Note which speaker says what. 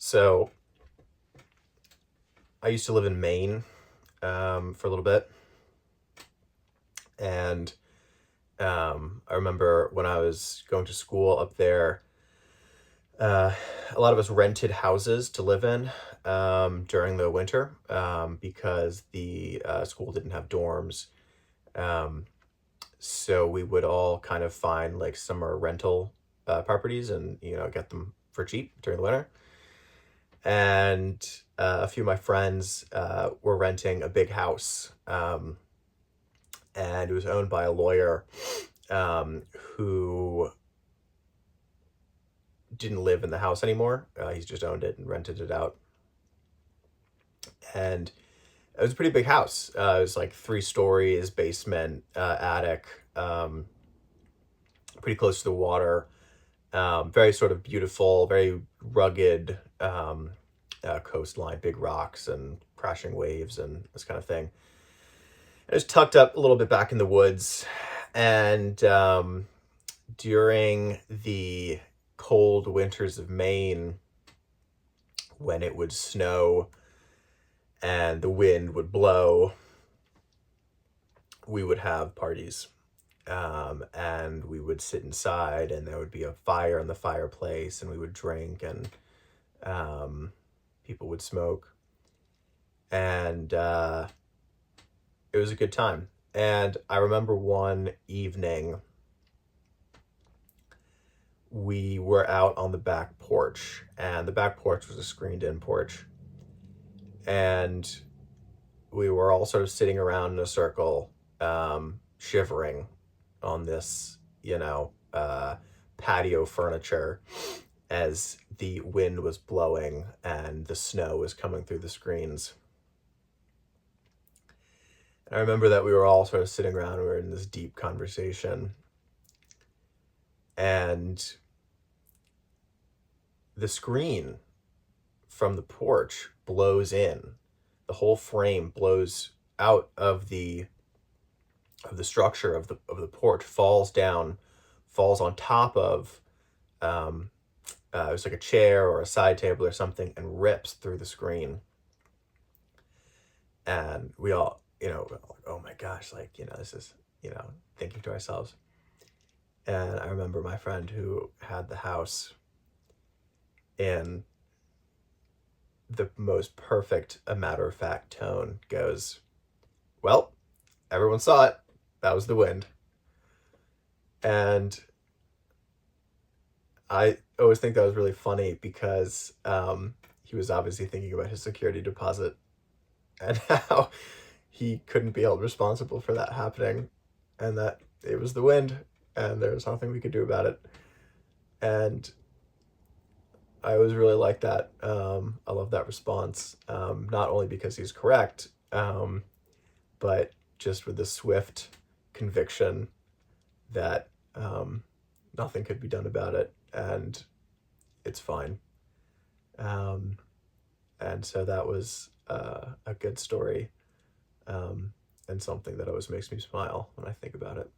Speaker 1: So I used to live in Maine for a little bit, and I remember when I was going to school up there, uh, a lot of us rented houses to live in during the winter because the school didn't have dorms. Um, so we would all kind of find like summer rental properties and get them for cheap during the winter. And a few of my friends were renting a big house, and it was owned by a lawyer who didn't live in the house anymore. He's just owned it and rented it out. And it was a pretty big house. It was like 3 stories, basement, attic, pretty close to the water. Very sort of beautiful, very rugged coastline, big rocks and crashing waves and this kind of thing. It was tucked up a little bit back in the woods. And during the cold winters of Maine, when it would snow and the wind would blow, we would have parties. And we would sit inside, and there would be a fire in the fireplace, and we would drink, and people would smoke. And it was a good time. And I remember one evening we were out on the back porch, and the back porch was a screened-in porch. And we were all sort of sitting around in a circle, shivering on this, patio furniture as the wind was blowing and the snow was coming through the screens. And I remember that we were all sort of sitting around, we were in this deep conversation, and the screen from the porch blows in. The whole frame blows out of the structure of the porch, falls down, falls on top of it was like a chair or a side table or something, and rips through the screen. And we all, like, oh my gosh, like, this is, thinking to ourselves. And I remember my friend who had the house, in the most perfect, a matter-of-fact tone, goes, well, everyone saw it. That was the wind. And I always think that was really funny because he was obviously thinking about his security deposit and how he couldn't be held responsible for that happening, and that it was the wind and there was nothing we could do about it. And I always really like that. I love that response, not only because he's correct, but just with the swift conviction that nothing could be done about it and it's fine. And so that was a good story, and something that always makes me smile when I think about it.